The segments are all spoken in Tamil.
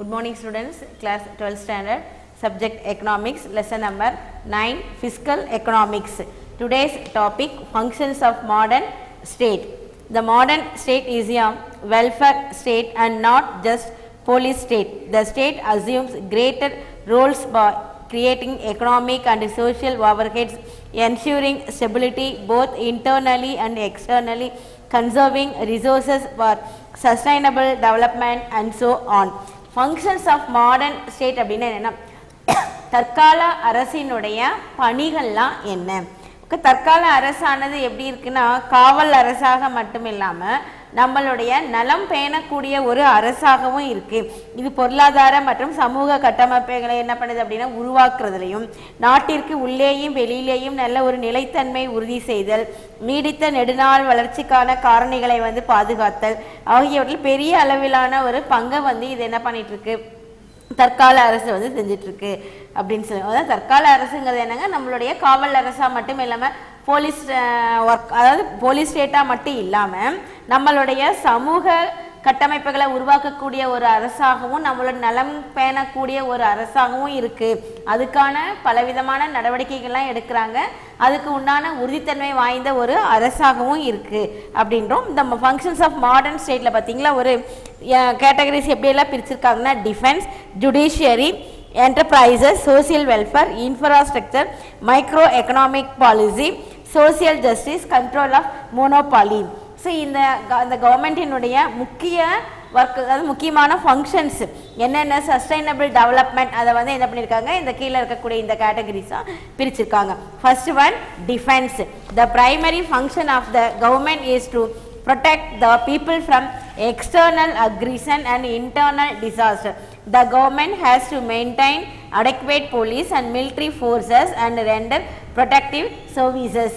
Good morning students, class 12th standard, subject economics, lesson number 9, fiscal economics. Today's topic, functions of modern state. The modern state is a welfare state and not just police state. The state assumes greater roles by creating economic and social overheads, ensuring stability both internally and externally, conserving resources for sustainable development and so on. Functions of modern state அப்படின்னா என்ன, தற்கால அரசினுடைய பணிகள்லாம் என்ன? தற்கால அரசானது எப்படி இருக்குன்னா, காவல் அரசாக மட்டும் இல்லாமல் நம்மளுடைய நலம் பேணக்கூடிய ஒரு அரசாகவும் இருக்குது. இது பொருளாதார மற்றும் சமூக கட்டமைப்புகளை என்ன பண்ணுது அப்படின்னா உருவாக்குறதுலையும், நாட்டிற்கு உள்ளேயும் வெளியிலேயும் நல்ல ஒரு நிலைத்தன்மை உறுதி செய்தல், நீடித்த நெடுநாள் வளர்ச்சிக்கான காரணிகளை பாதுகாத்தல் ஆகியவற்றில் பெரிய அளவிலான ஒரு பங்கை இது என்ன பண்ணிட்டு இருக்கு, தற்கால அரசு செஞ்சிட்ருக்கு அப்படின்னு சொல்லி. அதாவது தற்கால அரசுங்கிறது என்னங்க, நம்மளுடைய காவல் அரசாக மட்டும் இல்லாமல் போலீஸ் ஒர்க், அதாவது போலீஸ் ஸ்டேட்டாக மட்டும் இல்லாமல் நம்மளுடைய சமூக கட்டமைப்புகளை உருவாக்கக்கூடிய ஒரு அரசாகவும் நம்மளோட நலம் பேணக்கூடிய ஒரு அரசாகவும் இருக்குது. அதுக்கான பலவிதமான நடவடிக்கைகள்லாம் எடுக்கிறாங்க. அதுக்கு உண்டான உறுதித்தன்மை வாய்ந்த ஒரு அரசாகவும் இருக்குது அப்படின்றோம். இந்த ஃபங்க்ஷன்ஸ் ஆஃப் மாடர்ன் ஸ்டேட்டில் பார்த்திங்களா ஒரு கேட்டகரிஸ் எப்படியெல்லாம் பிரிச்சிருக்காங்கன்னா, defence, judiciary, enterprises, social welfare, infrastructure, micro economic policy, social justice, control of monopoly. So இந்த கவர்மெண்ட்டினுடைய முக்கிய ஒர்க், அதாவது முக்கியமான ஃபங்க்ஷன்ஸ் என்னென்ன, சஸ்டைனபிள் டெவலப்மெண்ட், அதை என்ன பண்ணியிருக்காங்க, இந்த கீழே இருக்கக்கூடிய இந்த கேட்டகரிஸாக பிரிச்சிருக்காங்க. First one, defence. The primary function of the government is to protect the people from external aggression and internal disaster. The government has to maintain adequate police and military forces and render protective services.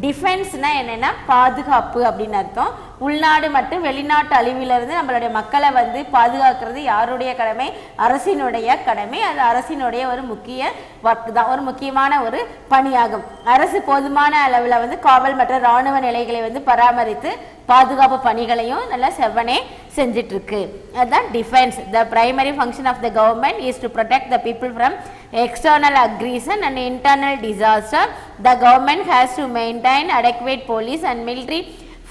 டிஃபென்ஸ்னா என்னென்னா பாதுகாப்பு அப்படின்னு அர்த்தம். உள்நாடு மற்றும் வெளிநாட்டு அழிவிலிருந்து நம்மளுடைய மக்களை பாதுகாக்கிறது யாருடைய கடமை? அரசினுடைய கடமை. அது அரசினுடைய ஒரு முக்கிய ஒர்க் தான், ஒரு முக்கியமான ஒரு பணியாகும். அரசு போதுமான அளவில் காவல் மற்றும் இராணுவ நிலைகளை பராமரித்து பாதுகாப்பு பணிகளையும் நல்லா செவ்வனே செஞ்சிட்ருக்கு. அதுதான் defence. The primary function of the government is to protect the people from external aggression and internal disaster. The government has to maintain adequate police and military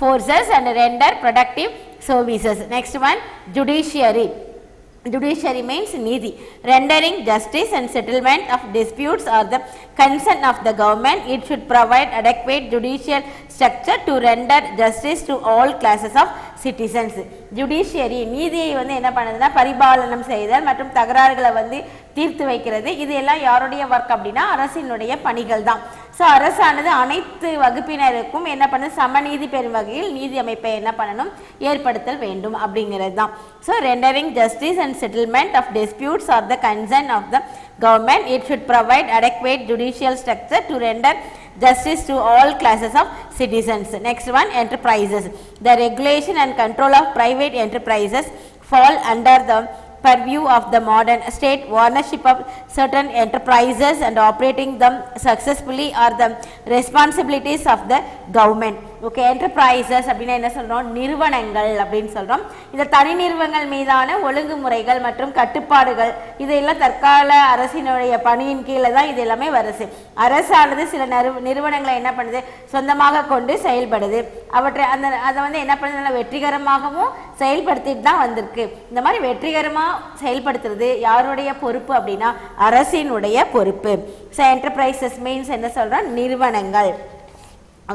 forces and render protective services. Next one, judiciary. Judiciary means needi, rendering justice and settlement of disputes are the concern of the government. It should provide adequate judicial structure to render justice to all classes of citizens. Judiciary நீதியை என்ன பண்ணுதுன்னா பரிபாலனம் செய்தல் மற்றும் தகராறுகளை தீர்த்து வைக்கிறது. இது எல்லாம் யாருடைய ஒர்க் அப்படின்னா அரசினுடைய பணிகள் தான். ஸோ அரசானது அனைத்து வகுப்பினருக்கும் என்ன பண்ணுது, சமநீதி பெறும் வகையில் நீதி அமைப்பை என்ன பண்ணணும், ஏற்படுத்தல் வேண்டும் அப்படிங்கிறது தான். So rendering justice and settlement of disputes are the concern of the government. It should provide adequate judicial structure to render justice to all classes of citizens. Next one, enterprises. The regulation and control of private enterprises fall under the purview of the modern state. Ownership of certain enterprises and operating them successfully are the responsibilities of the government. Okay, enterprises அப்படின்னா என்ன சொல்கிறோம், நிறுவனங்கள் அப்படின்னு சொல்கிறோம். இந்த தனி நிறுவனங்கள் மீதான ஒழுங்குமுறைகள் மற்றும் கட்டுப்பாடுகள் இதெல்லாம் தற்கால அரசினுடைய பணியின் கீழே தான் இது எல்லாமே வருது. அரசானது சில நிறுவனங்களை என்ன பண்ணுது, சொந்தமாக கொண்டு செயல்படுது. அவற்றை அதை என்ன பண்ணுது, வெற்றிகரமாகவும் செயல்படுத்திட்டு தான் வந்திருக்கு. இந்த மாதிரி வெற்றிகரமாக செயல்படுத்துறது யாருடைய பொறுப்பு அப்படின்னா அரசினுடைய பொறுப்பு. ஸோ என்டர்பிரைசஸ் மீன்ஸ் என்ன சொல்கிறோம், நிறுவனங்கள்.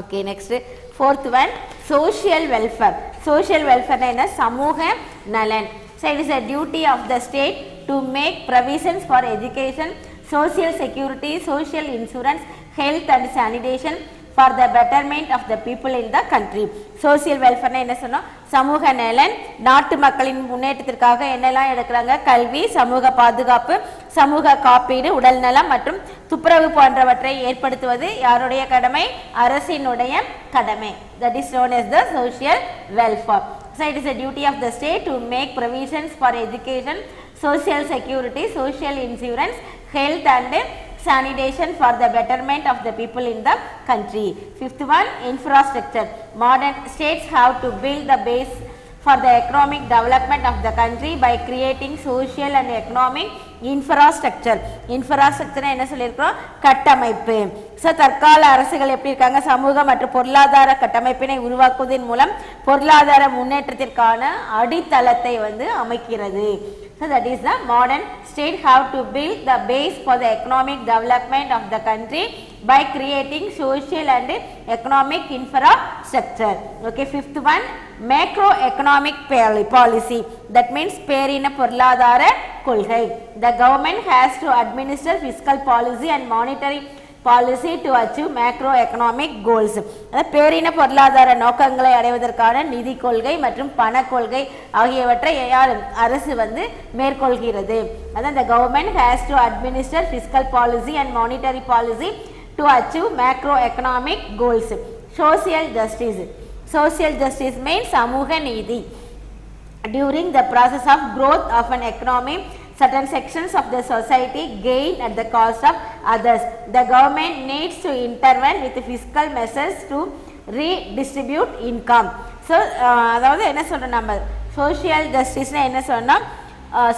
Okay, next fourth one, social welfare. Social welfare என்ன, சமூக நலன். So it is a duty of the state to make provisions for education, social security, social insurance, health and sanitation for the betterment of the people in the country. Social வெல்ஃபேர்னா என்ன சொன்னோம், சமூக நலன். நாட்டு மக்களின் முன்னேற்றத்திற்காக என்னெல்லாம் எடுக்கிறாங்க, கல்வி, சமூக பாதுகாப்பு, சமூக காப்பீடு, உடல் நலம் மற்றும் துப்புரவு போன்றவற்றை ஏற்படுத்துவது யாருடைய கடமை, அரசினுடைய கடமை. That is known as the social welfare. So it is a duty of the state to make provisions for education, social security, social insurance, health and sanitation for the betterment of the people in the country. Fifth one, infrastructure. Modern states have to build the base for the economic development of the country by creating social and economic infrastructure. Infrastructure என்ன சொல்லியிருக்கிறோம், கட்டமைப்பு. ஸோ தற்கால அரசுகள் எப்படி இருக்காங்க, சமூக மற்றும் பொருளாதார கட்டமைப்பினை உருவாக்குவதன் மூலம் பொருளாதார முன்னேற்றத்திற்கான அடித்தளத்தை வந்து அமைக்கிறது. So that is the modern state have to build the base for the economic development of the country by creating social and economic infrastructure. Okay, fifth one, macroeconomic policy. That means பேரின பொருளாதார கொள்கை. The government has to administer fiscal policy and monetary policy to achieve macroeconomic goals. பேரின பொருளாதார நோக்கங்களை அடைவதற்கான நிதி கொள்கை மற்றும் பண கொள்கை ஆகியவற்றை அரசு வந்து மேற்கொள்கிறது. அதான் the government has to administer fiscal policy and monetary policy to achieve macroeconomic goals. Social justice. Social justice means சமூக நீதி. During the process of growth of an economy, certain sections of the society gain at the cost of others. The government needs to intervene with fiscal measures to redistribute income. So அதாவது என்ன சொல்றோம், நம்ம சோஷியல் ஜஸ்டிஸ்னா என்ன சொன்னோம்,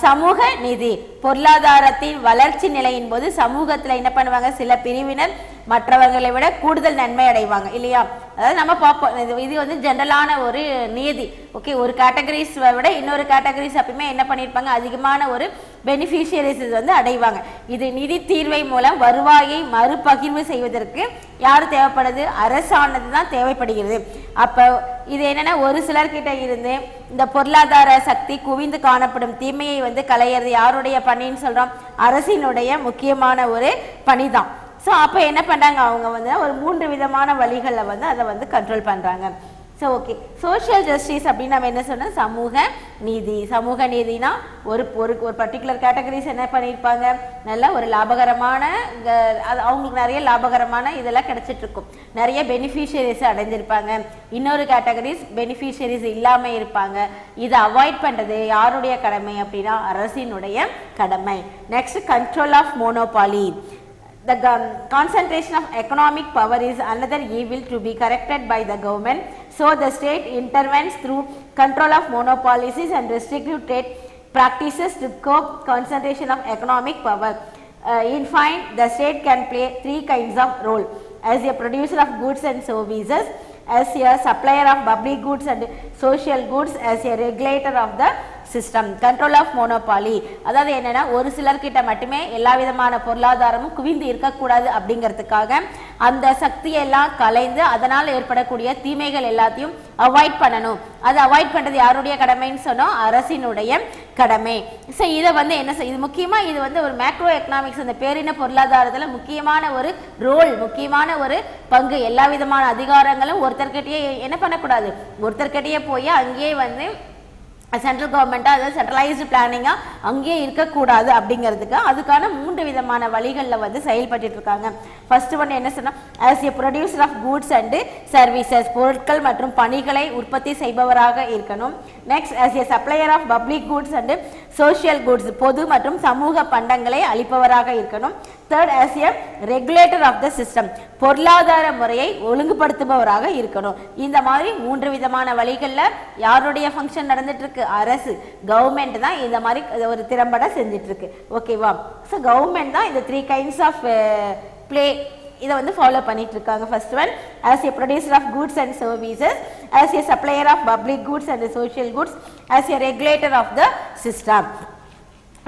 சமூக நீதி. பொருளாதாரத்தின் வளர்ச்சி நிலையின் போது சமூகத்தில் என்ன பண்ணுவாங்க, சில பிரிவினர் மற்றவர்களை விட கூடுதல் நன்மை அடைவாங்க இல்லையா. அதாவது நம்ம பார்ப்போம், இது வந்து ஜென்ரலான ஒரு நீதி. ஓகே, ஒரு கேட்டகரிஸ் விட இன்னொரு கேட்டகரிஸ் எப்பயுமே என்ன பண்ணியிருப்பாங்க, அதிகமான ஒரு பெனிஃபிஷியரிஸ் வந்து அடைவாங்க. இது நிதி தீர்வை மூலம் வருவாயை மறுபகிர்வு செய்வதற்கு யார் தேவைப்படுது, அரசானது தான் தேவைப்படுகிறது. அப்போ இது என்னென்னா, ஒரு சிலர்கிட்ட இருந்து இந்த பொருளாதார சக்தி குவிந்து காணப்படும் தீமையை வந்து களையிறது யாருடைய பணின்னு சொல்கிறோம், அரசினுடைய முக்கியமான ஒரு பணி தான். ஸோ அப்போ என்ன பண்ணுறாங்க, அவங்க வந்து ஒரு 3 விதமான வழிகளில் வந்து அதை வந்து கண்ட்ரோல் பண்ணுறாங்க. ஸோ ஓகே, சோஷியல் ஜஸ்டிஸ் அப்படின்னு நம்ம என்ன சொன்னால் சமூக நீதி. சமூக நீதினா ஒரு ஒரு ஒரு பர்டிகுலர் கேட்டகரிஸ் என்ன பண்ணியிருப்பாங்க, நல்ல ஒரு லாபகரமான அது அவங்களுக்கு நிறைய லாபகரமான இதெல்லாம் கிடைச்சிட்ருக்கும், நிறைய பெனிஃபிஷியரிஸ் அடைஞ்சிருப்பாங்க. இன்னொரு கேட்டகரிஸ் பெனிஃபிஷியரிஸ் இல்லாமல் இருப்பாங்க. இதை அவாய்ட் பண்ணுறது யாருடைய கடமை அப்படின்னா அரசினுடைய கடமை. Next, control of monopoly. The concentration of economic power is another evil to be corrected by the government. So the state intervenes through control of monopolies and restrictive trade practices to curb concentration of economic power. In fine, the state can play 3 kinds of role: as a producer of goods and services, as a supplier of public goods and social goods, as a regulator of the system. Control of monopoly, அதாவது என்னென்னா ஒரு சிலர்கிட்ட மட்டுமே எல்லா விதமான பொருளாதாரமும் குவிந்து இருக்கக்கூடாது அப்படிங்கிறதுக்காக அந்த சக்தியெல்லாம் கலைந்து அதனால் ஏற்படக்கூடிய தீமைகள் எல்லாத்தையும் அவாய்ட் பண்ணணும். அதை அவாய்ட் பண்ணுறது யாருடைய கடமைன்னு சொன்னோம், அரசினுடைய கடமை. ஸோ இதை வந்து என்ன இது முக்கியமாக இது வந்து ஒரு மேக்ரோ எக்கனாமிக்ஸ், அந்த பேரின பொருளாதாரத்தில் முக்கியமான ஒரு ரோல், முக்கியமான ஒரு பங்கு. எல்லா விதமான அதிகாரங்களும் ஒருத்தர்கிட்டயே என்ன பண்ணக்கூடாது, ஒருத்தர்கிட்டயே போய் அங்கேயே வந்து சென்ட்ரல் கவர்மெண்ட்டாக, அதாவது சென்ட்ரலைஸ்டு பிளானிங்காக அங்கேயே இருக்கக்கூடாது அப்படிங்கிறதுக்கு அதுக்கான 3 விதமான வழிகளில் வந்து செயல்பட்டு இருக்காங்க. ஃபர்ஸ்ட் ஒன் என்ன சொன்னால், as a producer of goods and services, பொருட்கள் மற்றும் பணிகளை உற்பத்தி செய்பவராக இருக்கணும். Next, as a supplier of public goods and social goods, பொது மற்றும் சமூக பண்டங்களை அளிப்பவராக இருக்கணும். Third, as a regulator of the system, பொருளாதார முறையை ஒழுங்குபடுத்துபவராக இருக்கணும். இந்த மாதிரி 3 விதமான வழிகளில் யாருடைய ஃபங்க்ஷன் நடந்துட்டு இருக்கு, அரசு, கவர்மெண்ட் தான் இந்த மாதிரி ஒரு திறம்பட செஞ்சுட்டு இருக்கு. ஓகேவா. ஸோ கவர்மெண்ட் தான் இந்த 3 கைண்ட்ஸ் ஆஃப் பிளே இதை வந்து ஃபாலோ பண்ணிட்டு இருக்காங்க. First one, as a producer of goods and services, as a supplier of public goods and social goods, as a regulator of the system.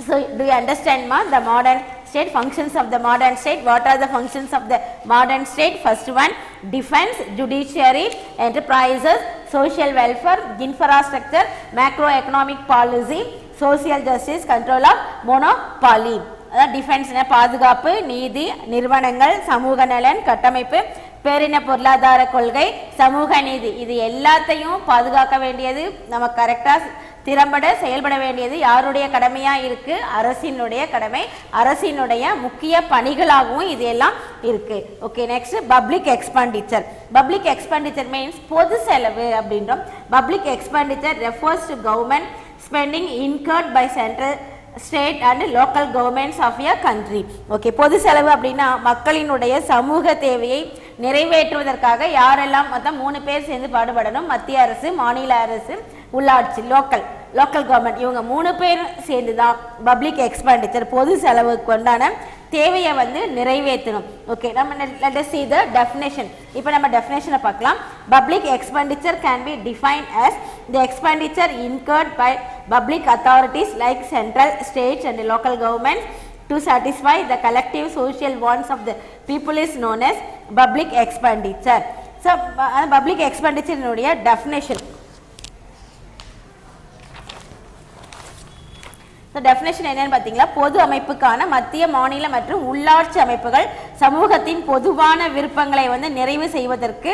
So do you understand ma the modern state, functions of the modern state? What are the functions of the modern state? First one, defense, judiciary, enterprises, social welfare, infrastructure, macroeconomic policy, social justice, control of monopoly. அதாவது டிஃபென்ஸ்னா பாதுகாப்பு, நீதி, நிறுவனங்கள், சமூக நலன், கட்டமைப்பு, பேரின பொருளாதார கொள்கை, சமூக நீதி, இது எல்லாத்தையும் பாதுகாக்க வேண்டியது நம்ம கரெக்டாக திறம்பட செயல்பட வேண்டியது யாருடைய கடமையா இருக்கு, அரசினுடைய கடமை, அரசினுடைய முக்கிய பணிகளாகவும் இது எல்லாம் இருக்கு. Okay, next public expenditure. Public expenditure means பொது செலவு அப்படின்றோம். Public expenditure refers to government spending incurred by central, state and local governments of a country. Okay, பொது செலவு அப்படின்னா மக்களினுடைய சமூக தேவையை நிறைவேற்றுவதற்காக யாரெல்லாம் மொத்தம் 3 பேர் சேர்ந்து பாடுபடணும், மத்திய அரசு, மாநில அரசு, உள்ளாட்சி லோக்கல் கவர்மெண்ட் இவங்க 3 பேரும் சேர்ந்து தான் பப்ளிக் எக்ஸ்பெண்டிச்சர் பொது செலவுக்கு உண்டான தேவையை வந்து நிறைவேற்றணும். ஓகே, நம்ம let us see the definition. இப்போ நம்ம டெஃபினேஷனை பார்க்கலாம். Public expenditure can be defined as the expenditure incurred by public authorities like central, state and local governments to satisfy the collective social wants of the people is known as public expenditure. So public expenditure இனுடைய definition. Definition என்னன்னு பார்த்தீங்களா, பொது அமைப்புக்கான மத்திய மாநில மற்றும் உள்ளாட்சி அமைப்புகள் சமூகத்தின் பொதுவான விருப்பங்களை வந்து நிறைவு செய்வதற்கு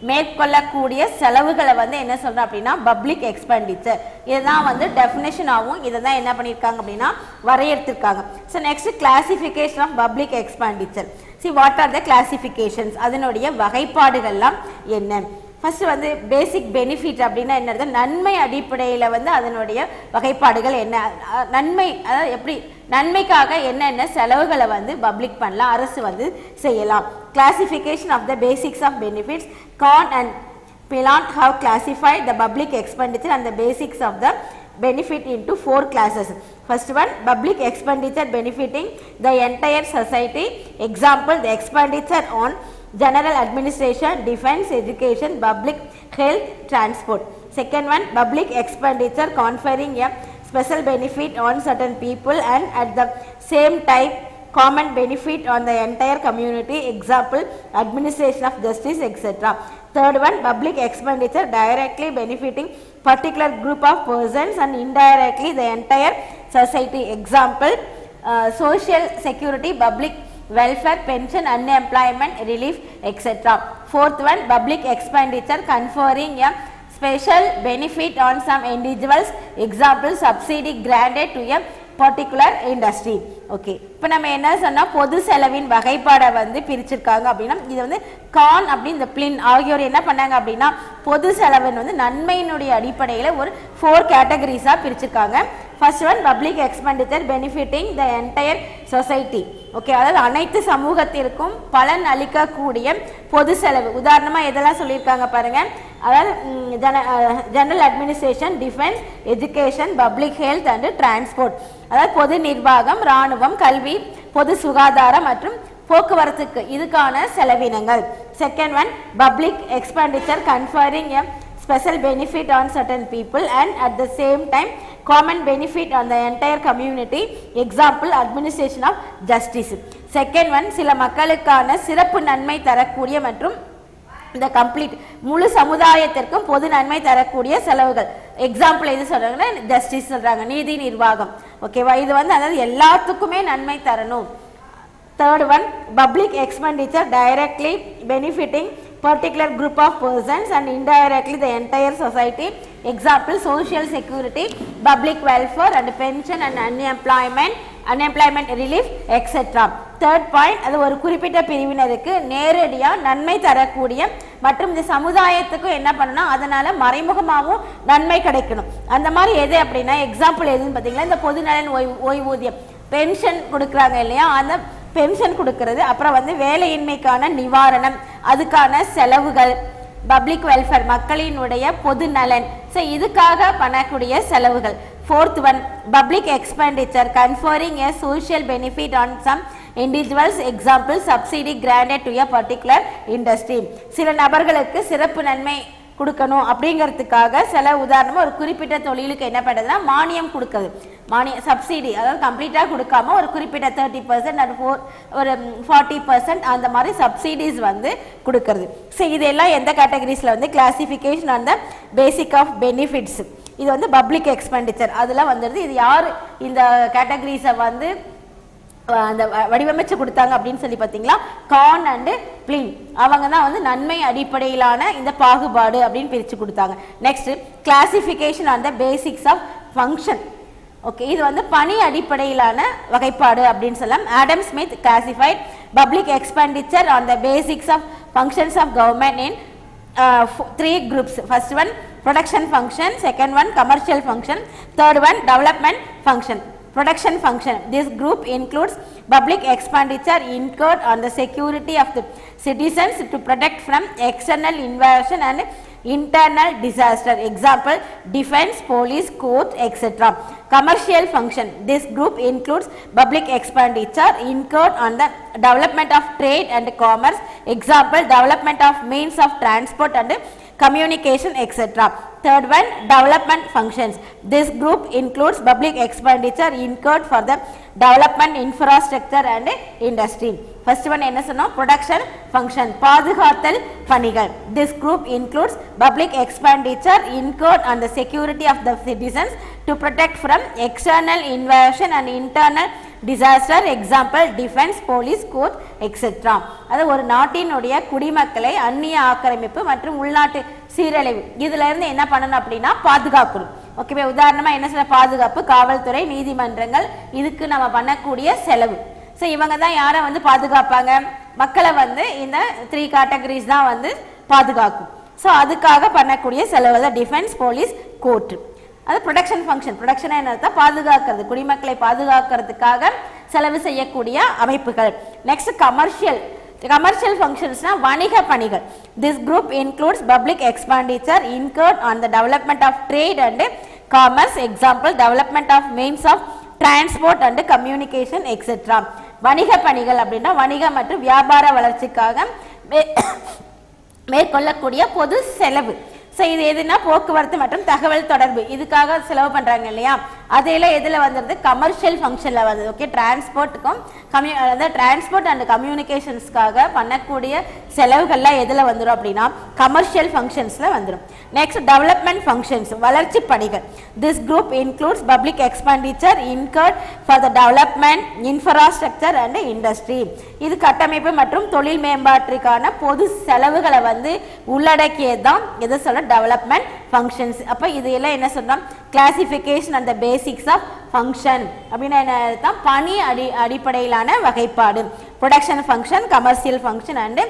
மேற்கொள்ளக்கூடிய செலவுகளை வந்து என்ன சொல்றோம் அப்படின்னா பப்ளிக் எக்ஸ்பெண்டிச்சர். இதுதான் வந்து டெஃபினேஷன் ஆகும். இதை தான் என்ன பண்ணியிருக்காங்க அப்படின்னா வரையறுத்திருக்காங்க. So next classification of public expenditure. See what are the classifications, அதனுடைய வகைப்பாடுகள்லாம் என்ன? ஃபர்ஸ்ட் வந்து பேசிக் பெனிஃபிட் அப்படின்னா என்னது, நன்மை அடிப்படையில் வந்து அதனுடைய வகைப்பாடுகள் என்ன, நன்மை அதாவது எப்படி நன்மைக்காக என்னென்ன செலவுகளை வந்து பப்ளிக் பண்ணலாம், அரசு வந்து செய்யலாம். Classification of the basics of benefits. Cohn and Plehn have classified the public expenditure and the basics of the benefit into 4 classes. First one, public expenditure benefiting the entire society. Example, the expenditure on general administration, defense, education, public health, transport. Second one, public expenditure conferring a special benefit on certain people and at the same time common benefit on the entire community. Example, administration of justice, etc. Third one, public expenditure directly benefiting particular group of persons and indirectly the entire society. Example, social security, public welfare, pension, unemployment relief, etc. Fourth one, public expenditure conferring a special benefit on some individuals. Example, subsidy granted to a particular industry. Okay, இப்போ நம்ம என்ன சொன்னால் பொது செலவின் வகைப்பாடை வந்து பிரிச்சிருக்காங்க அப்படின்னா இது வந்து கான் அப்படி இந்த பிளின் ஆகியோர் என்ன பண்ணாங்க அப்படின்னா பொது செலவின் வந்து நன்மையினுடைய அடிப்படையில் ஒரு 4 கேட்டகரிஸாக பிரிச்சிருக்காங்க. First one, public expenditure benefiting the entire society. Okay, அதாவது அனைத்து சமூகத்திற்கும் பலன் அளிக்கக்கூடிய பொது செலவு. உதாரணமாக எதெல்லாம் சொல்லியிருக்காங்க பாருங்க, அதாவது general administration, defence, education, public health and transport. அதாவது பொது நிர்வாகம், இராணுவம், கல்வி, பொது சுகாதாரம் மற்றும் போக்குவரத்துக்கு இதுக்கான செலவினங்கள். Second one, public expenditure conferring a special benefit on certain people and at the same time common benefit on the entire community. Example, administration of justice. Second one, சில மக்களுக்கான சிறப்பு நன்மை தரக்கூடிய மற்றும் இந்த கம்ப்ளீட் முழு சமுதாயத்திற்கும் பொது நன்மை தரக்கூடிய செலவுகள். எக்ஸாம்பிள் எது சொல்றாங்கன்னா ஜஸ்டிஸ் சொல்றாங்க, நீதி நிர்வாகம். ஓகேவா, இது வந்து அதாவது எல்லாத்துக்குமே நன்மை தரணும். Third one, public expenditure directly benefiting particular group of persons and indirectly the entire society. Example, social security, public welfare and pension and unemployment relief, etc. Third point, அது ஒரு குறிப்பிட்ட பிரிவினருக்கு நேரடியாக நன்மை தரக்கூடிய மற்றும் இந்த சமுதாயத்துக்கு என்ன பண்ணணும், அதனால மறைமுகமாகவும் நன்மை கிடைக்கணும். அந்த மாதிரி எது அப்படின்னா எக்ஸாம்பிள் எதுன்னு பார்த்தீங்கன்னா இந்த பொதுநலன் ஓய்வூதியம், பென்ஷன் கொடுக்குறாங்க இல்லையா, அந்த பென்ஷன் கொடுக்கறது, அப்புறம் வந்து வேலையின்மைக்கான நிவாரணம், அதுக்கான செலவுகள், பப்ளிக் வெல்ஃபேர் மக்களினுடைய பொது நலன், ஸோ இதுக்காக பண்ணக்கூடிய செலவுகள். Fourth one, public expenditure conferring a social benefit on some individuals. Example, subsidy granted to a particular industry. சில நபர்களுக்கு சிறப்பு நன்மை கொடுக்கணும் அப்படிங்கிறதுக்காக சில உதாரணமாக ஒரு குறிப்பிட்ட தொழிலுக்கு என்ன பண்ணுறதுன்னா மானியம் கொடுக்குறது, மானியம் சப்சிடி, அதாவது கம்ப்ளீட்டாக கொடுக்காம ஒரு குறிப்பிட்ட 30% அது ஒரு 40% அந்த மாதிரி சப்சிடிஸ் வந்து கொடுக்கறது. ஸோ இதெல்லாம் எந்த கேட்டகரிஸில் வந்து classification on the basic of benefits. இது வந்து பப்ளிக் எக்ஸ்பெண்டிச்சர் அதில் வந்துடுது. இது யார் இந்த கேட்டகரிஸை வந்து அந்த வடிவமைச்சு கொடுத்தாங்க அப்படின்னு சொல்லி பார்த்தீங்களா, கான் அண்டு பிளின் அவங்க தான் வந்து நன்மை அடிப்படையிலான இந்த பாகுபாடு அப்படின்னு பிரித்து கொடுத்தாங்க. Next, classification on the basics of function. Okay, இது வந்து பணி அடிப்படையிலான வகைப்பாடு அப்படின்னு சொல்லலாம். Adam Smith classified public expenditure on the basics of functions of government in 3 groups. First one, production function. Second one, commercial function. Third one, development function. Production function. This group includes public expenditure incurred on the security of the citizens to protect from external invasion and internal disaster, example defense, police, court, etc. Commercial function, this group includes public expenditure incurred on the development of trade and commerce, example development of means of transport and communication, etc. Third one, development functions, this group includes public expenditure incurred for the development infrastructure and industry. First one என்ன சொன்னோம், production function, பாதுகாத்தல் பணிகள், this group includes public expenditure incurred on the security of the citizens to protect from external invasion and internal disaster, example defense, police, court, etc. அது ஒரு நாட்டினுடைய குடிமக்களை அந்நிய ஆக்கிரமிப்பு மற்றும் உள்நாட்டு சீரழிவு இதுல இருந்து என்ன பண்ணணும் அப்படின்னா பாதுகாக்கணும். ஓகேவா, உதாரணமா என்ன சொல்ல, பாதுகாப்பு, காவல்துறை, நீதிமன்றங்கள், இதுக்கு நம்ம பண்ணக்கூடிய செலவு. ஸோ இவங்க தான் யாரை வந்து பாதுகாப்பாங்க, மக்களை வந்து இந்த 3 கேட்டகரிஸ் தான் வந்து பாதுகாக்கும். ஸோ அதுக்காக பண்ணக்கூடிய செலவு தான் டிஃபென்ஸ், போலீஸ், கோர்ட். அது ப்ரொடக்ஷன் ஃபங்க்ஷன். ப்ரொடக்ஷன் என்ன, பாதுகாக்கிறது, குடிமக்களை பாதுகாக்கிறதுக்காக செலவு செய்யக்கூடிய அமைப்புகள். Next commercial. Commercial functions na வணிக பணிகள், this group includes public expenditure incurred on the development of trade and commerce, example development of means of transport and communication, etc. வணிக பணிகள் அப்படின்னா வணிக மற்றும் வியாபார வளர்ச்சிக்காக மேற்கொள்ளக்கூடிய பொது செலவு. ஸோ இது எதுனா போக்குவரத்து மற்றும் தகவல் தொடர்பு, இதுக்காக செலவு பண்ணுறாங்க இல்லையா, அதெல்லாம் எதில் வந்துடுது, கமர்ஷியல் ஃபங்க்ஷனில் வந்தது. ஓகே, டிரான்ஸ்போர்ட்டுக்கும் அதாவது டிரான்ஸ்போர்ட் அண்ட் கம்யூனிகேஷன்ஸ்க்காக பண்ணக்கூடிய செலவுகள்லாம் எதில் வந்துடும் அப்படின்னா கமர்ஷியல் ஃபங்க்ஷன்ஸில் வந்துடும். நெக்ஸ்ட் டெவலப்மெண்ட் ஃபங்க்ஷன்ஸ், வளர்ச்சி பணிகள், this group includes public expenditure incurred for the development infrastructure and industry. இது கட்டமைப்பு மற்றும் தொழில் மேம்பாட்டிற்கான பொது செலவுகளை வந்து உள்ளடக்கியது தான் எதை சொல்ல, டெவலப்மெண்ட் ஃபங்க்ஷன்ஸ். அப்போ இது எல்லாம் என்ன சொல்றோம், classification and basics of function அப்படின்னு என்ன தான், பணி அடிப்படையிலான வகைப்பாடு. Production function, commercial function and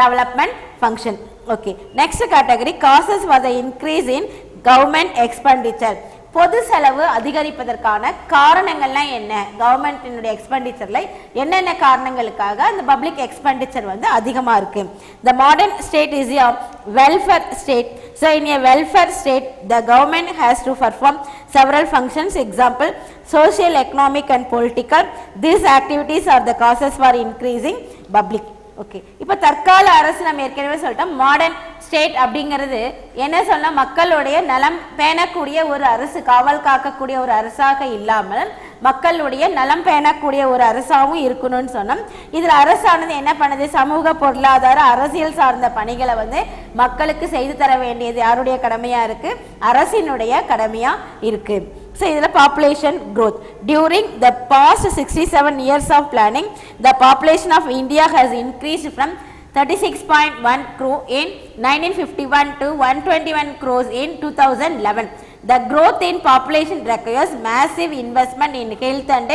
development function. Okay, next category causes for the increase in government expenditure. பொது செலவு அதிகரிப்பதற்கான காரணங்கள்லாம் என்ன, கவர்மெண்டினுடைய எக்ஸ்பெண்டிச்சர்ல என்னென்ன காரணங்களுக்காக அந்த பப்ளிக் எக்ஸ்பெண்டிச்சர் வந்து அதிகமாக இருக்கு. The modern state is a welfare state. So in a welfare state the government has to perform several functions, example social, economic and political. These activities are the causes for increasing public. Okay, இப்போ தற்கால அரசு நம்ம ஏற்கனவே சொல்லிட்டோம், மாடர்ன் ஸ்டேட் அப்படிங்கிறது என்ன சொன்னா, மக்களுடைய நலம் பேணக்கூடிய ஒரு அரசு, காவல் காக்கக்கூடிய ஒரு அரசாக இல்லாமல் மக்களுடைய நலம் பேணக்கூடிய ஒரு அரசாகவும் இருக்கணும்னு சொன்னோம். இதில் அரசானது என்ன பண்ணுது, சமூக பொருளாதார அரசியல் சார்ந்த பணிகளை வந்து மக்களுக்கு செய்து தர வேண்டியது யாருடைய கடமையா இருக்கு, அரசினுடைய கடமையா இருக்கு. So இதில் population growth. During the past 67 years of planning, the population of India has increased from 36.1 crore in 1951 to 121 crores in 2011. The growth in population requires massive investment in health and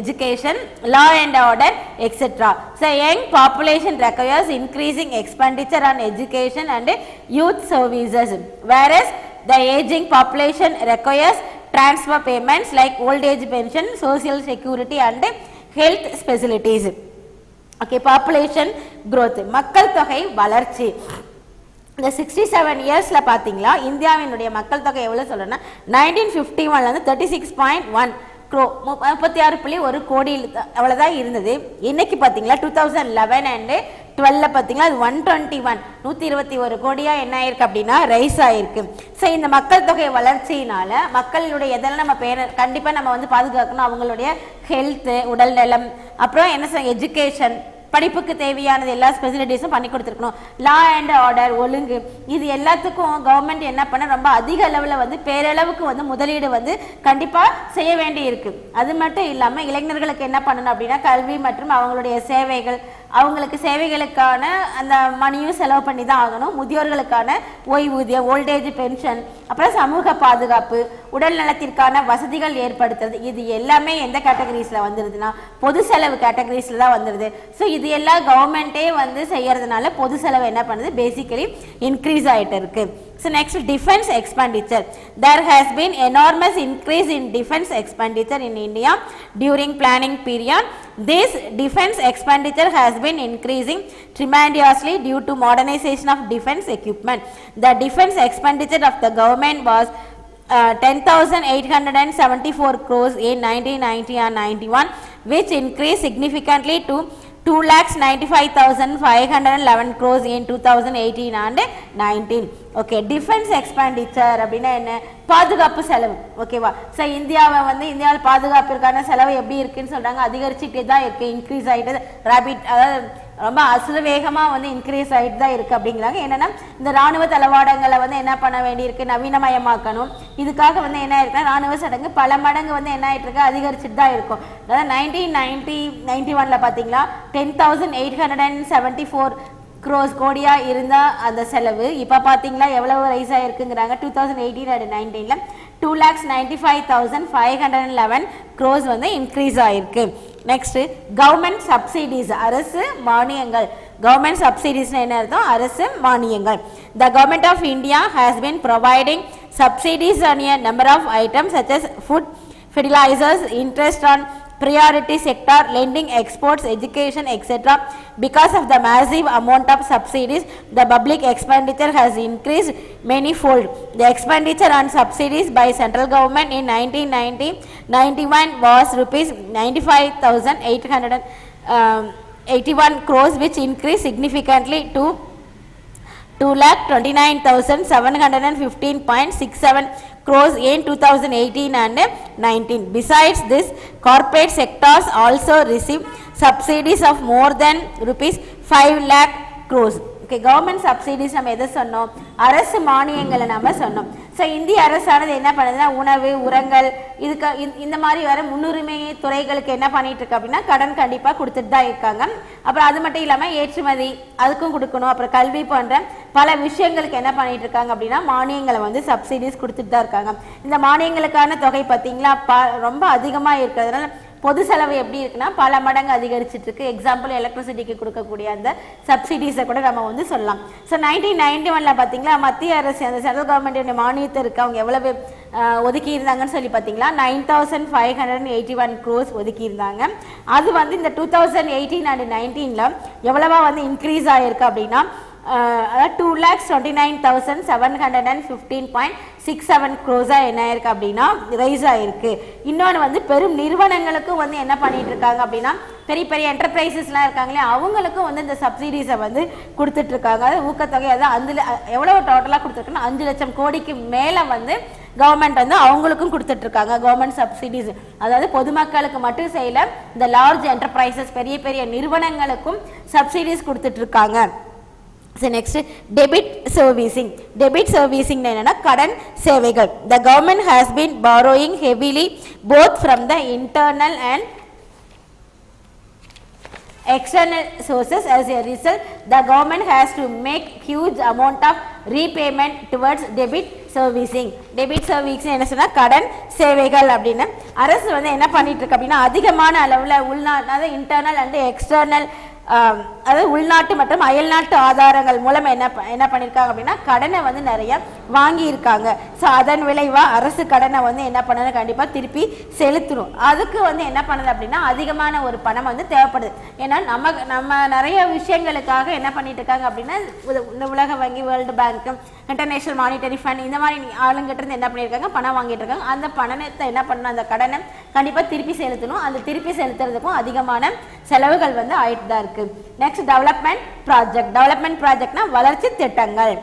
education, law and order, etc. So young population requires increasing expenditure on education and youth services, whereas the aging population requires transfer payments like old age pension, social security and health facilities. Okay, population growth, மக்கள் தொகை வளர்ச்சி. இந்த 67 இயர்ஸில் பார்த்தீங்களா இந்தியாவினுடைய மக்கள் தொகை எவ்வளோ சொல்லணும்னா 1951 36.1 crore 36.1 கோடி அவ்வளோதான் இருந்தது. இன்னைக்கு பார்த்தீங்களா 2011 அண்டு 12 பார்த்தீங்களா அது 121 கோடியாக என்ன ஆயிருக்கு அப்படின்னா ரைஸ் ஆயிருக்கு. ஸோ இந்த மக்கள் தொகை வளர்ச்சியினால மக்களுடைய எதெல்லாம் நம்ம கண்டிப்பாக நம்ம வந்து பாதுகாக்கணும், அவங்களுடைய ஹெல்த்து, உடல் நலம், அப்புறம் என்ன சொல்ல எஜுகேஷன், படிப்புக்கு தேவையானது எல்லா ஸ்பெசிலிட்டிஸும் பண்ணி கொடுத்துருக்கணும். லா அண்ட் ஆர்டர், ஒழுங்கு, இது எல்லாத்துக்கும் கவர்மெண்ட் என்ன பண்ண ரொம்ப அதிக அளவில் வந்து பேரளவுக்கு வந்து முதலீடு வந்து கண்டிப்பாக செய்ய வேண்டி இருக்கு. அது மட்டும் இல்லாமல் இளைஞர்களுக்கு என்ன பண்ணணும் அப்படின்னா கல்வி மற்றும் அவங்களுடைய சேவைகள், அவங்களுக்கு சேவைகளுக்கான அந்த மணியும் செலவு பண்ணி தான் ஆகணும். முதியோர்களுக்கான ஓய்வூதியம், ஓல்டேஜ் பென்ஷன், அப்புறம் சமூக பாதுகாப்பு, உடல் நலத்திற்கான வசதிகள் ஏற்படுத்துறது, இது எல்லாமே எந்த கேட்டகரிஸில் வந்துடுதுன்னா பொது செலவு கேட்டகரிஸில் தான் வந்துடுது. ஸோ இது எல்லாம் கவர்மெண்ட்டே வந்து செய்யறதுனால பொது செலவு என்ன பண்ணுது, பேசிக்கலி இன்க்ரீஸ் ஆகிட்டு இருக்கு. So next, defense expenditure. There has been enormous increase in defense expenditure in India during planning period. This defense expenditure has been increasing tremendously due to modernization of defense equipment. The defense expenditure of the government was 10,874 crores in 1990 and 91, which increased significantly to 2,95,511 crores in 2018 and 19. Okay, defense expenditure அப்படினா என்ன? பாதுகாப்பு செலவு. ஓகேவா? சோ இந்தியாவை வந்து இந்தியாவில் பாதுகாப்பிற்கான செலவு எப்படி இருக்குன்னு சொல்றாங்க, அதிகரிச்சிட்டே தான் இருக்கு, இன்க்ரீஸ் ஆயிட்டு ராபிட், அதாவது ரொம்ப அசுரவேகமா வந்து இன்க்ரீஸ் ஆயிட்டு தான் இருக்கு அப்படிங்கிறாங்க. என்னன்னா இந்த ராணுவ தளவாடங்களை வந்து என்ன பண்ண வேண்டியிருக்கு, நவீனமயமாக்கணும். இதுக்காக வந்து என்ன இருக்குன்னா ராணுவ சடங்கு பல மடங்கு வந்து என்ன ஆயிட்டு இருக்கு, அதிகரிச்சுட்டு தான் இருக்கும். அதாவது 1991ல பாத்தீங்களா 10,874 crores கோடியா இருந்த அந்த செலவு இப்போ பாத்தீங்களா எவ்வளவு ரைஸ் ஆயிருக்குங்கிறாங்க. 2018 and 19ல 2,95,511 crores வந்து இன்க்ரீஸ் ஆயிருக்கு. நெக்ஸ்ட், கவர்மெண்ட் சப்சிடிஸ், அரசு மானியங்கள். கவர்மெண்ட் சப்சிடிஸ் என்ன அர்த்தம்? அரசு மானியங்கள். The government of India has been providing subsidies on a number of items such as food, fertilizers, interest on priority sector, lending, exports, education, etc. Because of the massive amount of subsidies, the public expenditure has increased manyfold. The expenditure on subsidies by central government in 1990-91 was rupees 95,881 crores, which increased significantly to 2,29,715.67 crores in 2018 and 19. Besides this, corporate sectors also receive subsidies of more than rupees 5 lakh crores. Okay, government subsidies நம்ம எதை சொன்னோம்? அரசு மானியங்களை நம்ம சொன்னோம். ஸோ இந்திய அரசானது என்ன பண்ணுதுன்னா உணவு, உரங்கள், இதுக்கு இந்த மாதிரி வர முன்னுரிமை துறைகளுக்கு என்ன பண்ணிட்டு இருக்கு அப்படின்னா கடன் கண்டிப்பாக கொடுத்துட்டு தான் இருக்காங்க. அப்புறம் அது மட்டும் இல்லாமல் ஏற்றுமதி அதுக்கும் கொடுக்கணும். அப்புறம் கல்வி போன்ற பல விஷயங்களுக்கு என்ன பண்ணிட்டு இருக்காங்க அப்படின்னா மானியங்களை வந்து சப்சிடிஸ் கொடுத்துட்டு தான் இருக்காங்க. இந்த மானியங்களுக்கான தொகை பார்த்தீங்களா ரொம்ப அதிகமாக இருக்கிறதுனால பொது செலவு எப்படி இருக்குன்னா பல மடங்கு அதிகரிச்சுட்டு இருக்கு. எக்ஸாம்பிள் எலக்ட்ரிசிட்டிக்கு கொடுக்கக்கூடிய அந்த சப்சிடிஸை கூட நம்ம வந்து சொல்லலாம். ஸோ 1991ல பார்த்தீங்களா மத்திய அரசு அந்த சென்ட்ரல் கவர்மெண்ட் மானியத்தை இருக்கு அவங்க எவ்வளவு ஒதுக்கி இருந்தாங்கன்னு சொல்லி பார்த்தீங்களா 9,581 crores ஒதுக்கி இருந்தாங்க. அது வந்து இந்த 2018 and 19ல எவ்வளவா வந்து இன்க்ரீஸ் ஆயிருக்கு அப்படின்னா 2,29,715.67 crores என்ன ஆயிருக்கு அப்படின்னா ரைஸ் ஆயிருக்கு. இன்னொன்று வந்து பெரும் நிறுவனங்களுக்கும் வந்து என்ன பண்ணிட்டு இருக்காங்க அப்படின்னா பெரிய பெரிய என்டர்பிரைசஸ்லாம் இருக்காங்களே அவங்களுக்கும் வந்து இந்த சப்சிடிஸை வந்து கொடுத்துட்டு இருக்காங்க. அது ஊக்கத்தொகை அதான் அதில் எவ்வளவு டோட்டலாக கொடுத்துருக்குன்னா 5 லட்சம் கோடிக்கு மேலே வந்து கவர்மெண்ட் வந்து அவங்களுக்கும் கொடுத்துட்டு இருக்காங்க கவர்மெண்ட் சப்சிடிஸ். அதாவது பொதுமக்களுக்கு மட்டும் செய்யல, இந்த லார்ஜ் என்டர்பிரைசஸ் பெரிய பெரிய நிறுவனங்களுக்கும் சப்சிடிஸ் கொடுத்துட்டு இருக்காங்க. So next, debit servicing. Debit servicing என்னன்னா கடன் சேவைகள். The government has been borrowing heavily both from the internal and external sources. As a result, the government has to make huge amount of repayment towards debit servicing. Debit servicing என்ன சொன்னா கடன் சேவைகள் அப்படின்னு அரசு வந்து என்ன பண்ணிட்டு இருக்கு அப்படின்னா அதிகமான அளவில் உள்நாட்டு அதாவது இன்டர்னல் அண்ட் எக்ஸ்டர்னல் அதாவது உள்நாட்டு மற்றும் அயல்நாட்டு ஆதாரங்கள் மூலம் என்ன பண்ணியிருக்காங்க அப்படின்னா கடனை வந்து நிறைய வாங்கியிருக்காங்க. ஸோ அதன் விளைவாக அரசு கடனை வந்து என்ன பண்ணணும் கண்டிப்பாக திருப்பி செலுத்தணும். அதுக்கு வந்து என்ன பண்ணுது அப்படின்னா அதிகமான ஒரு பணம் வந்து தேவைப்படுது. ஏன்னா நம்ம நிறைய விஷயங்களுக்காக என்ன பண்ணிட்டு இருக்காங்க அப்படின்னா இந்த உலக வங்கி, world bank, international monetary fund இந்த மாதிரி ஆளுங்கிட்ட இருந்து என்ன பண்ணியிருக்காங்க பணம் வாங்கிட்டு இருக்காங்க. அந்த பணத்தை என்ன பண்ணணும், அந்த கடனை கண்டிப்பாக திருப்பி செலுத்தணும். அந்த திருப்பி செலுத்துறதுக்கும் அதிகமான செலவுகள் வந்து ஆயிட்டு தான் இருக்கு. Next, development project. Development project na வளர்ச்சி திட்டங்கள்.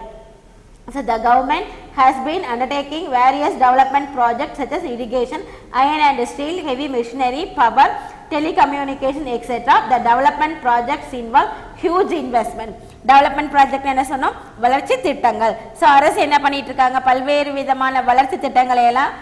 So the government has been undertaking various development projects such as irrigation, iron and steel, heavy machinery, power, telecommunication, etc. The development projects involve huge investment. Development project என்ன சொன்னோம், வளர்ச்சி திட்டங்கள். ஸோ அரசு என்ன பண்ணிட்டு இருக்காங்க, பல்வேறு விதமான வளர்ச்சி திட்டங்களை எல்லாம்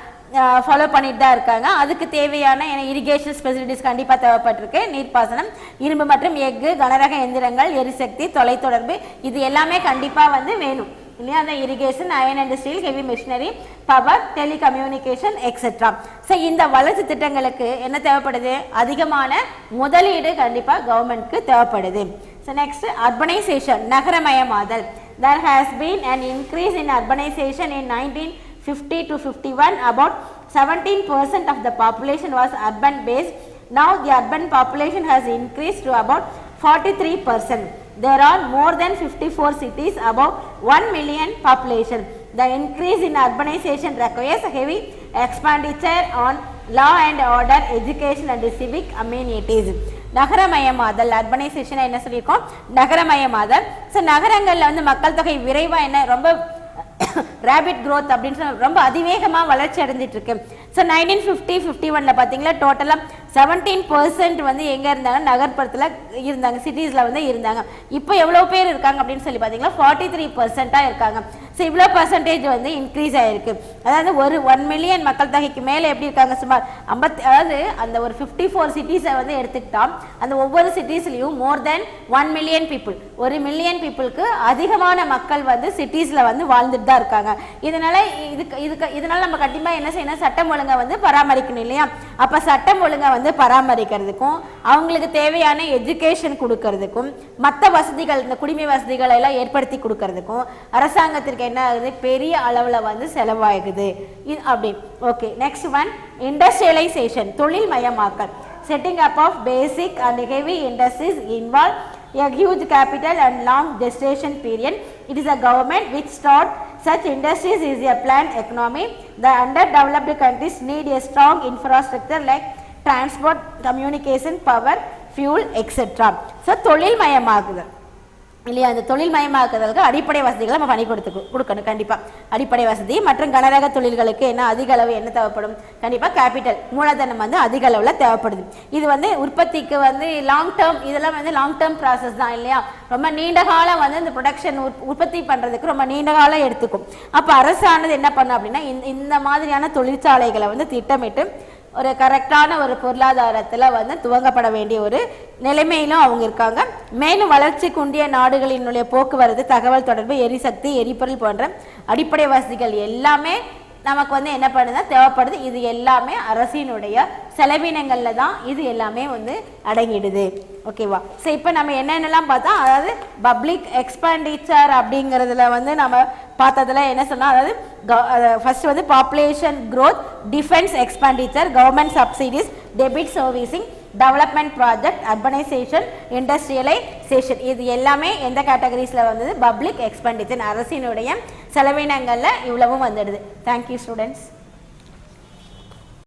ஃபாலோ பண்ணிட்டு தான் இருக்காங்க. அதுக்கு தேவையான இரிகேஷன் ஃபெசிலிட்டிஸ் கண்டிப்பாக தேவைப்பட்டிருக்கு. நீர்ப்பாசனம், இரும்பு மற்றும் எஃகு, கனரக எந்திரங்கள், எரிசக்தி, தொலைத்தொடர்பு, இது எல்லாமே கண்டிப்பாக வந்து வேணும் இல்லையா. அந்த irrigation, iron and steel, heavy machinery, power, telecommunication etcetera. So இந்த வளர்ச்சி திட்டங்களுக்கு என்ன தேவைப்படுது, அதிகமான முதலீடு கண்டிப்பாக கவர்மெண்ட்க்கு தேவைப்படுது. ஸோ நெக்ஸ்ட், அர்பனைசேஷன், நகரமயமாதல். There has been an increase in urbanization in 1950 to 51. About 17% of the population was urban based. Now the urban population has increased to about 43%. There are more than 54 cities above 1 million population. The increase in urbanization requires heavy expenditure on law and order, education and civic amenities. நகரமயமாதல் அர்பனைசேஷன் என்ன சொல்லியிருக்கோம், நகரமயமாதல். ஸோ நகரங்களில் வந்து மக்கள் தொகை விரைவாக என்ன ரொம்ப ரேபிட் க்ரோத் அப்படின்னு சொல்லி ரொம்ப அதிவேகமாக வளர்ச்சி அடைஞ்சிட்டு இருக்கு. ஸோ 1950-51 பார்த்தீங்களா டோட்டலாக 17% வந்து எங்கே இருந்தாங்க, நகர்ப்புறத்தில் இருந்தாங்க, சிட்டிஸில் வந்து இருந்தாங்க. இப்போ எவ்வளோ பேர் இருக்காங்க அப்படின்னு சொல்லி பார்த்தீங்கன்னா 43% இருக்காங்க. ஸோ இவ்வளோ பர்சன்டேஜ் வந்து இன்க்ரீஸ் ஆகிருக்கு. அதாவது ஒரு 1 மில்லியன் மக்கள் தொகைக்கு மேலே எப்படி இருக்காங்க, சுமார் 50, அதாவது அந்த ஒரு 54 சிட்டிஸை வந்து எடுத்துக்கிட்டோம். அந்த ஒவ்வொரு சிட்டிஸ்லையும் மோர் தென் 1 மில்லியன் பீப்புள், 1 மில்லியன் பீப்புளுக்கு அதிகமான மக்கள் வந்து சிட்டிஸில் வந்து வாழ்ந்துட்டு தான் இருக்காங்க. இதனால நம்ம கண்டிப்பாக என்ன செய்யணும், சட்டம் ஒழுங்கை வந்து பராமரிக்கணும் இல்லையா. அப்போ சட்டம் ஒழுங்கை வந்து பராமரிக்கிறதுக்கும் அவங்களுக்கு தேவையான எஜுகேஷன் கொடுக்கறதுக்கும் மற்ற வசதிகள், இந்த குடிமை வசதிகளை எல்லாம் ஏற்படுத்தி கொடுக்கறதுக்கும் அரசாங்கத்திற்கு என்ன ஆகுது, பெரிய அளவில் வந்து செலவாகுது அப்படி. ஓகே, நெக்ஸ்ட் ஒன் இண்டஸ்ட்ரியலைசேஷன், தொழில் மயமாக்கல். Setting up of basic and heavy industries involve a huge capital and long gestation period. It is a government which start such industries is a planned economy. The underdeveloped countries need a strong infrastructure like transport, communication, power, fuel, etc. So தொழில் மயமாக்குதல் இல்லையா, அந்த தொழில் மயமாக்குதலுக்கு அடிப்படை வசதிகளை நம்ம பண்ணி கொடுக்கணும். கண்டிப்பாக அடிப்படை வசதி மற்றும் கனரக தொழில்களுக்கு என்ன அதிக அளவு என்ன தேவைப்படும், கண்டிப்பாக கேபிட்டல் மூலதனம் வந்து அதிக அளவில் தேவைப்படுது. இது வந்து உற்பத்திக்கு வந்து லாங் டேர்ம், இதெல்லாம் வந்து லாங் டேர்ம் ப்ராசஸ் தான் இல்லையா, ரொம்ப நீண்ட காலம் வந்து இந்த ப்ரொடக்ஷன் உற்பத்தி பண்ணுறதுக்கு ரொம்ப நீண்ட காலம் எடுத்துக்கும். அப்போ அரசானது என்ன பண்ணும் அப்படின்னா இந்த மாதிரியான தொழிற்சாலைகளை வந்து திட்டமிட்டு ஒரு கரெக்டான ஒரு பொருளாதாரத்தில் வந்து துவங்கப்பட வேண்டிய ஒரு நிலைமையிலும் அவங்க இருக்காங்க. மேலும் வளர்ச்சி குன்றிய நாடுகளினுடைய போக்குவரத்து, தகவல் தொடர்பு, எரிசக்தி, எரிபொருள் போன்ற அடிப்படை வசதிகள் எல்லாமே நமக்கு வந்து என்ன பண்ணுது, தேவைப்படுது. இது எல்லாமே அரசினுடைய செலவினங்களில் தான் இது எல்லாமே வந்து அடங்கிடுது. ஓகேவா. ஸோ இப்போ நம்ம என்னென்னலாம் பார்த்தா, அதாவது பப்ளிக் எக்ஸ்பெண்டிச்சர் அப்படிங்கிறதுல வந்து நம்ம பார்த்ததில் என்ன சொன்னால், அதாவது ஃபர்ஸ்ட் வந்து population growth, defence expenditure, government subsidies, debit servicing, development project, urbanisation, industrialisation. இது எல்லாமே எந்த கேட்டகரிஸில் வந்தது, பப்ளிக் எக்ஸ்பெண்டிச்சர், அரசினுடைய செலவினங்களில் இவ்வளவும் வந்துடுது. Thank you students.